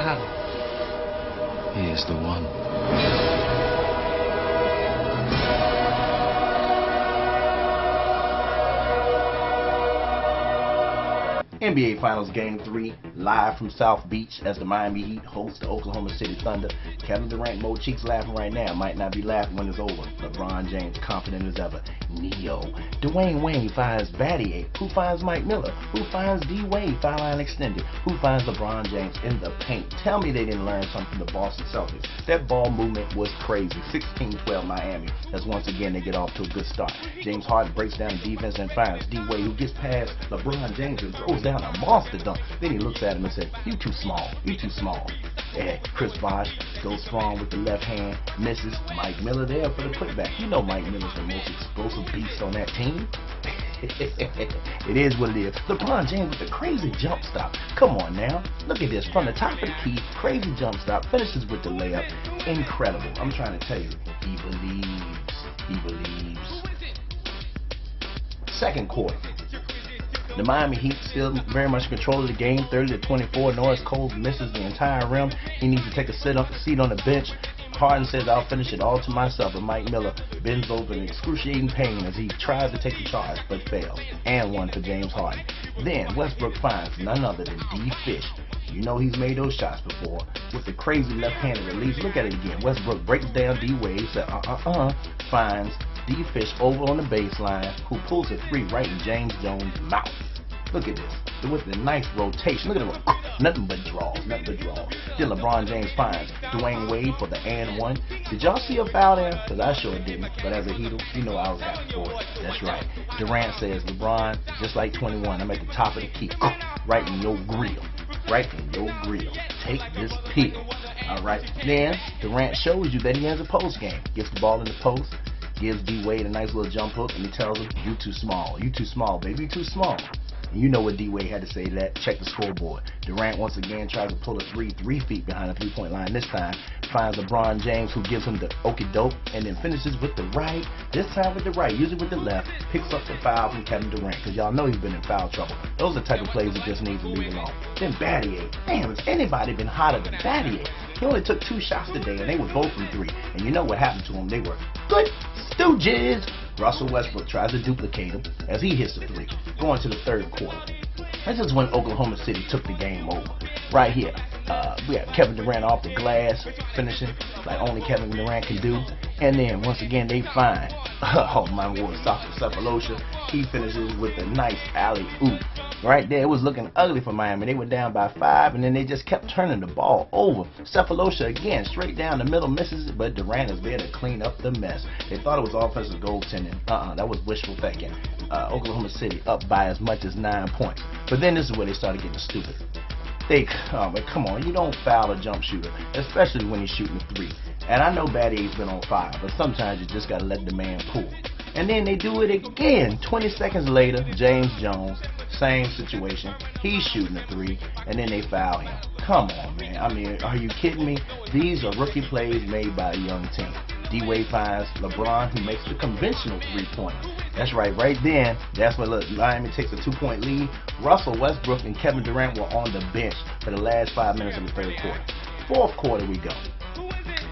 How? He is the one. NBA Finals Game 3, live from South Beach as the Miami Heat host the Oklahoma City Thunder. Kevin Durant, Mo Cheeks laughing right now. Might not be laughing when it's over. LeBron James confident as ever. Neo. Dwayne Wade finds Battier. Who finds Mike Miller? Who finds D. Wade? Foul line extended. Who finds LeBron James in the paint? Tell me they didn't learn something from the Boston Celtics. That ball movement was crazy. 16-12 Miami. As once again they get off to a good start. James Harden breaks down the defense and finds D. Wade, who gets past LeBron James and throws down a monster dunk. Then he looks at him and says, "You too small. You too small." Yeah, Chris Bosh goes strong with the left hand, misses. Mike Miller there for the putback. You know Mike Miller's the most explosive beast on that team. It is what it is. LeBron James with the crazy jump stop. Come on now. Look at this. From the top of the key, crazy jump stop, finishes with the layup. Incredible. I'm trying to tell you, he believes. He believes. Second quarter. The Miami Heat still very much control of the game, 30-24. Norris Cole misses the entire rim. He needs to take a seat on the bench. Harden says, "I'll finish it all to myself," and Mike Miller bends over in excruciating pain as he tries to take the charge, but fails. And one for James Harden. Then Westbrook finds none other than D. Fish. You know he's made those shots before. With the crazy left-handed release. Look at it again. Westbrook breaks down D. Wade, says, finds D. Fish over on the baseline, who pulls a three right in James Jones' mouth. Look at this. With the nice rotation. Look at him. Nothing but draws. Nothing but draws. Then LeBron James finds Dwayne Wade for the and one. Did y'all see a foul there? Because I sure didn't. But as a Heater, you know I was happy for it. That's right. Durant says, "LeBron, just like 21, I'm at the top of the key. Right in your grill. Right in your grill. Take this pill." All right. Then Durant shows you that he has a post game. Gets the ball in the post. Gives D. Wade a nice little jump hook. And he tells him, "You too small. You too small, baby. You too small." You know what D. Wade had to say to that. Check the scoreboard. Durant once again tries to pull a 3 feet behind the three-point line. This time finds LeBron James, who gives him the okie doke and then finishes with the right. This time with the right, usually with the left. Picks up the foul from Kevin Durant, because y'all know he's been in foul trouble. Those are the type of plays he just needs to leave alone. Then Battier. Damn, has anybody been hotter than Battier? He only took 2 shots today, and they were both from 3. And you know what happened to him? They were good stooges. Russell Westbrook tries to duplicate him as he hits the 3, going to the third quarter. This is when Oklahoma City took the game over. Right here, we have Kevin Durant off the glass, finishing like only Kevin Durant can do. And then, once again, they find, oh my word, Cephalosha. He finishes with a nice alley-oop. Right there, it was looking ugly for Miami. They were down by 5, and then they just kept turning the ball over. Cephalosha, again, straight down the middle, misses it, but Durant is there to clean up the mess. They thought it was offensive goaltending. That was wishful thinking. Oklahoma City up by as much as 9 points. But then this is where they started getting stupid. Come on, you don't foul a jump shooter, especially when he's shooting a 3. And I know Battier's been on fire, but sometimes you just got to let the man pull. And then they do it again. 20 seconds later, James Jones, same situation. He's shooting a 3, and then they foul him. Come on, man. I mean, are you kidding me? These are rookie plays made by a young team. D. Wade finds LeBron, who makes the conventional 3-pointer. That's right then. That's when Miami takes a 2-point lead. Russell Westbrook and Kevin Durant were on the bench for the last 5 minutes of the third quarter. Fourth quarter we go.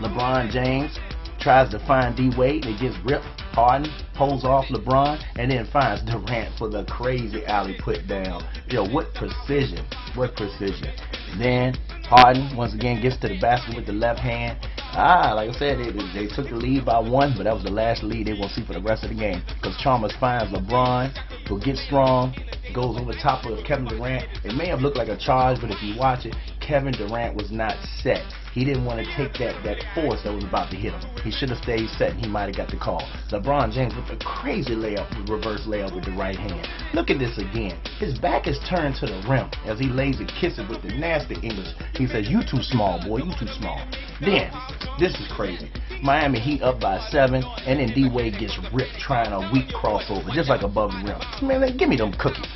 LeBron James tries to find D. Wade. It gets ripped. Harden pulls off LeBron and then finds Durant for the crazy alley put down. Yo, what precision. What precision. Then Harden once again gets to the basket with the left hand. Like I said, they took the lead by 1, but that was the last lead they will see for the rest of the game. Because Chalmers finds LeBron, who gets strong, goes over top of Kevin Durant. It may have looked like a charge, but if you watch it, Kevin Durant was not set. He didn't want to take that force that was about to hit him. He should have stayed set, and he might have got the call. LeBron James with a crazy layup, reverse layup with the right hand. Look at this again. His back is turned to the rim as he lays a kiss it with the nasty English. He says, "You too small, boy. You too small." Then, this is crazy. Miami Heat up by 7, and then D. Wade gets ripped trying a weak crossover, just like above the rim. Man, give me them cookies.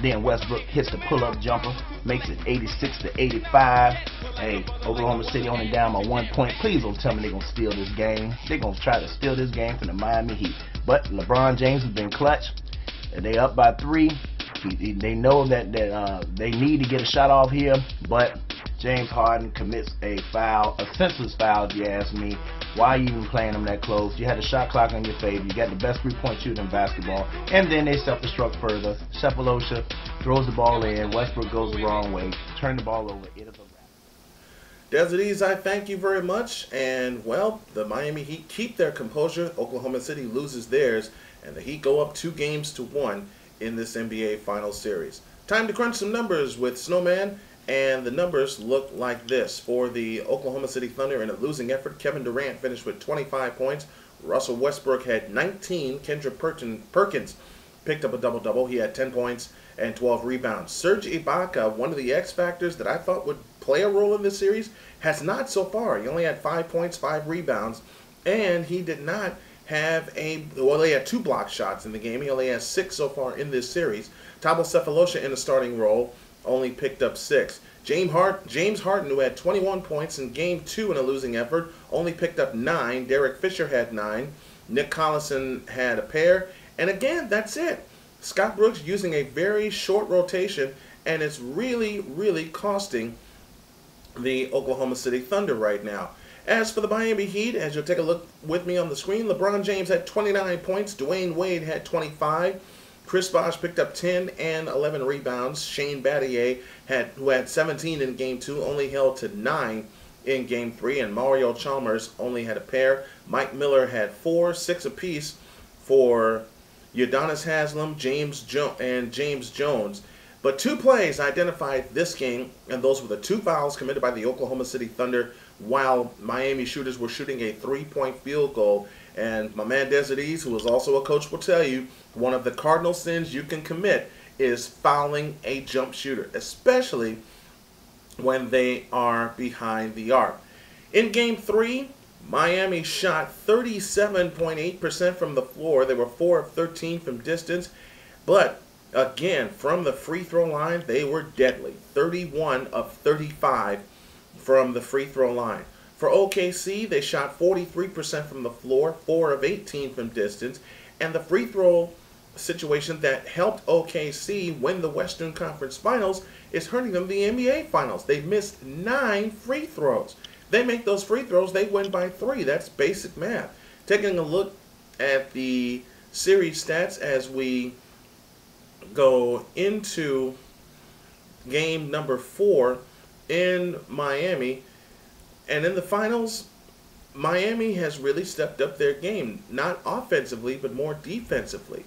Then Westbrook hits the pull-up jumper, makes it 86-85. Hey, Oklahoma City only down by 1 point. Please don't tell me they're going to steal this game. They're going to try to steal this game from the Miami Heat. But LeBron James has been clutch. They up by 3. They know that they need to get a shot off here, but James Harden commits a foul, a senseless foul if you ask me. Why are you even playing him that close? You had the shot clock on your favor. You got the best three-point shooter in basketball. And then they self-destruct further. Sefolosha throws the ball in. Westbrook goes the wrong way. Turn the ball over. It is a wrap. Desert Ease, I thank you very much. And, well, the Miami Heat keep their composure. Oklahoma City loses theirs. And the Heat go up 2-1 in this NBA Finals Series. Time to crunch some numbers with Snowman. And the numbers look like this. For the Oklahoma City Thunder in a losing effort, Kevin Durant finished with 25 points. Russell Westbrook had 19. Kendrick Perkins picked up a double-double. He had 10 points and 12 rebounds. Serge Ibaka, one of the X factors that I thought would play a role in this series, has not so far. He only had 5 points, 5 rebounds, and he did not have well, he had 2 block shots in the game. He only has 6 so far in this series. Thabo Sefolosha in the starting role only picked up 6. James Harden, who had 21 points in Game 2 in a losing effort, only picked up 9. Derek Fisher had 9. Nick Collison had a pair. And again, that's it. Scott Brooks using a very short rotation, and it's really, really costing the Oklahoma City Thunder right now. As for the Miami Heat, as you'll take a look with me on the screen, LeBron James had 29 points. Dwayne Wade had 25. Chris Bosh picked up 10 and 11 rebounds. Shane Battier, who had 17 in Game 2, only held to 9 in Game 3. And Mario Chalmers only had a pair. Mike Miller had 4, 6 apiece for Udonis Haslem, James Jones. But 2 plays identified this game, and those were the 2 fouls committed by the Oklahoma City Thunder while Miami shooters were shooting a 3-point field goal. And my man Desert Ease, who is also a coach, will tell you one of the cardinal sins you can commit is fouling a jump shooter, especially when they are behind the arc. In Game 3, Miami shot 37.8% from the floor. They were 4 of 13 from distance. But, again, from the free throw line, they were deadly. 31 of 35 from the free throw line. For OKC, they shot 43% from the floor, 4 of 18 from distance. And the free throw situation that helped OKC win the Western Conference Finals is hurting them the NBA Finals. They missed 9 free throws. They make those free throws, they win by 3. That's basic math. Taking a look at the series stats as we go into game number 4 in Miami. And in the finals, Miami has really stepped up their game, not offensively, but more defensively.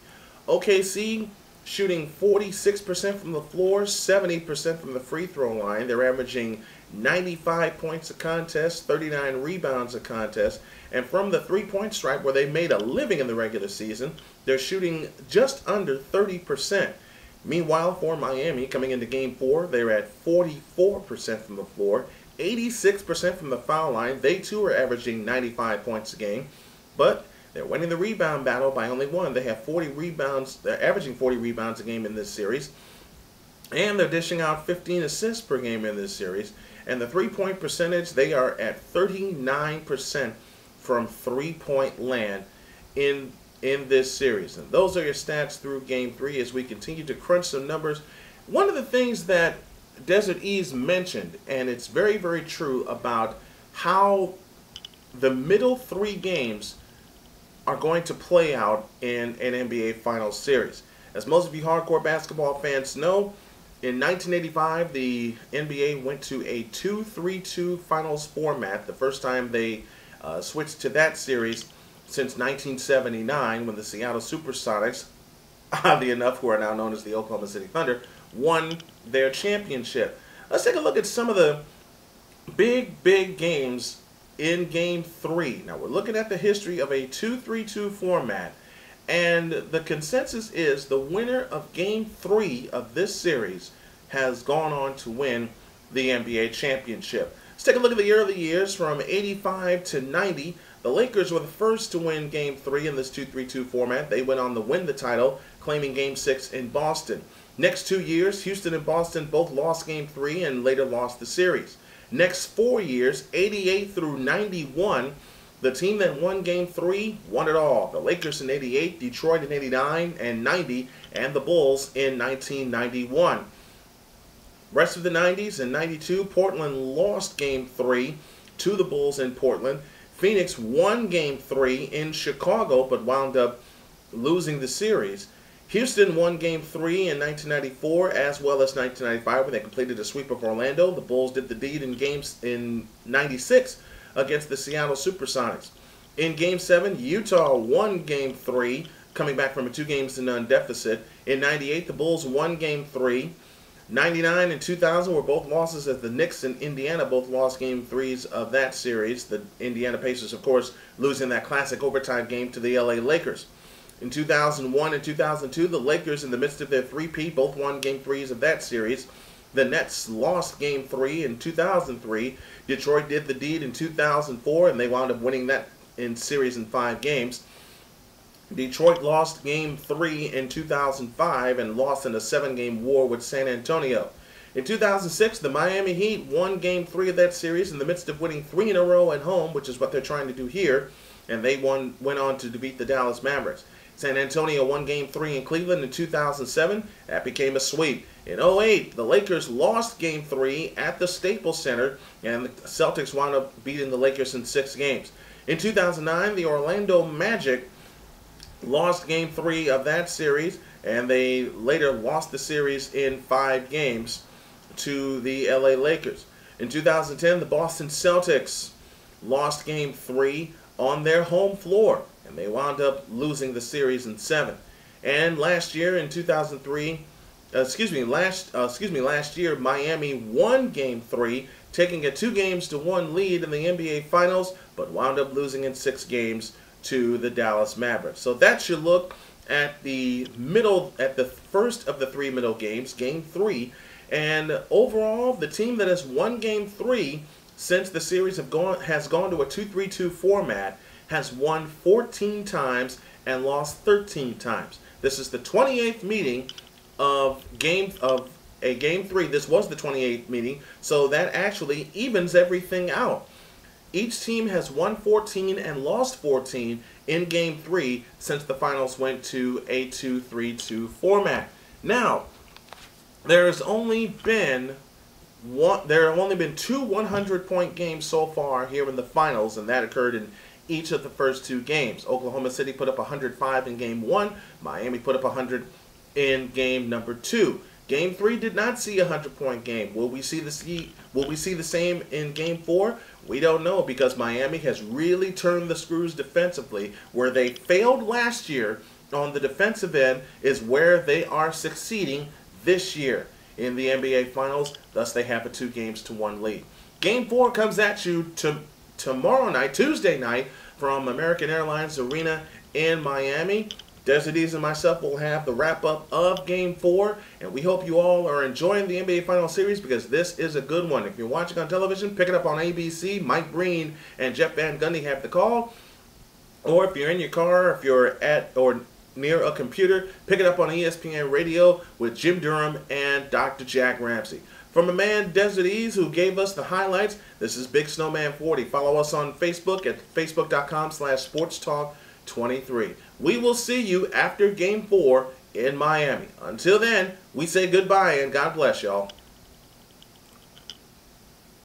OKC shooting 46% from the floor, 70% from the free throw line. They're averaging 95 points a contest, 39 rebounds a contest. And from the three-point stripe, where they made a living in the regular season, they're shooting just under 30%. Meanwhile, for Miami, coming into Game 4, they're at 44% from the floor, 86% from the foul line. They, too, are averaging 95 points a game. But they're winning the rebound battle by only 1. They have 40 rebounds. They're averaging 40 rebounds a game in this series. And they're dishing out 15 assists per game in this series. And the three-point percentage, they are at 39% from three-point land in this series. And those are your stats through Game 3 as we continue to crunch some numbers. One of the things that Desert Ease mentioned, and it's very, very true, about how the middle 3 games are going to play out in an NBA Finals series. As most of you hardcore basketball fans know, in 1985, the NBA went to a 2-3-2 Finals format, the first time they switched to that series since 1979, when the Seattle Supersonics, oddly enough, who are now known as the Oklahoma City Thunder, won their championship. Let's take a look at some of the big games in Game 3. Now, we're looking at the history of a 2-3-2 format, and the consensus is the winner of Game 3 of this series has gone on to win the NBA championship. Let's take a look at the early years from 85 to 90. The Lakers were the first to win Game 3 in this 2-3-2 format. They went on to win the title, claiming Game 6 in Boston. Next 2 years, Houston and Boston both lost Game 3 and later lost the series. Next 4 years, 88 through 91, the team that won Game 3 won it all. The Lakers in 88, Detroit in 89 and 90, and the Bulls in 1991. Rest of the 90s, in 92, Portland lost Game 3 to the Bulls in Portland. Phoenix won Game 3 in Chicago, but wound up losing the series. Houston won Game 3 in 1994 as well as 1995 when they completed a sweep of Orlando. The Bulls did the deed in 96 against the Seattle Supersonics. In Game 7, Utah won Game 3, coming back from a 2-0 deficit. In 98, the Bulls won Game 3. 99 and 2000 were both losses as the Knicks and Indiana both lost Game 3s of that series. The Indiana Pacers, of course, losing that classic overtime game to the LA Lakers. In 2001 and 2002, the Lakers, in the midst of their three-peat, both won Game 3s of that series. The Nets lost Game 3 in 2003. Detroit did the deed in 2004, and they wound up winning that in series in 5 games. Detroit lost Game 3 in 2005 and lost in a 7-game war with San Antonio. In 2006, the Miami Heat won Game 3 of that series in the midst of winning 3 in a row at home, which is what they're trying to do here, and they went on to defeat the Dallas Mavericks. San Antonio won Game 3 in Cleveland in 2007. That became a sweep. In 2008, the Lakers lost Game 3 at the Staples Center, and the Celtics wound up beating the Lakers in 6 games. In 2009, the Orlando Magic lost Game 3 of that series, and they later lost the series in 5 games to the LA Lakers. In 2010, the Boston Celtics lost Game 3 on their home floor, and they wound up losing the series in 7. And last year, in 2003, last year, Miami won Game 3, taking a 2-1 lead in the NBA Finals, but wound up losing in 6 games to the Dallas Mavericks. So that's your look at the first of the 3 middle games, Game 3. And overall, the team that has won Game 3 since the series has gone to a 2-3-2 format has won 14 times and lost 13 times. This is the 28th meeting of Game 3. This was the 28th meeting, so that actually evens everything out. Each team has won 14 and lost 14 in Game 3 since the finals went to a 2-3-2 format. Now, there have only been 2 100-point games so far here in the finals, and that occurred in each of the first 2 games. Oklahoma City put up 105 in Game 1. Miami put up 100 in Game number 2. Game 3 did not see a 100-point game. Will we see the same in Game 4? We don't know, because Miami has really turned the screws defensively. Where they failed last year on the defensive end is where they are succeeding this year in the NBA Finals. Thus, they have a 2-1 lead. Game 4 comes at you tomorrow night, Tuesday night, from American Airlines Arena in Miami. Desert Ease and myself will have the wrap-up of Game 4, and we hope you all are enjoying the NBA Finals series, because this is a good one. If you're watching on television, pick it up on ABC. Mike Breen and Jeff Van Gundy have the call. Or if you're in your car, if you're at or near a computer, pick it up on ESPN Radio with Jim Durham and Dr. Jack Ramsey. From a man, Desert Ease, who gave us the highlights, this is Big Snowman 40. Follow us on Facebook at facebook.com/sportstalk23. We will see you after Game 4 in Miami. Until then, we say goodbye and God bless y'all.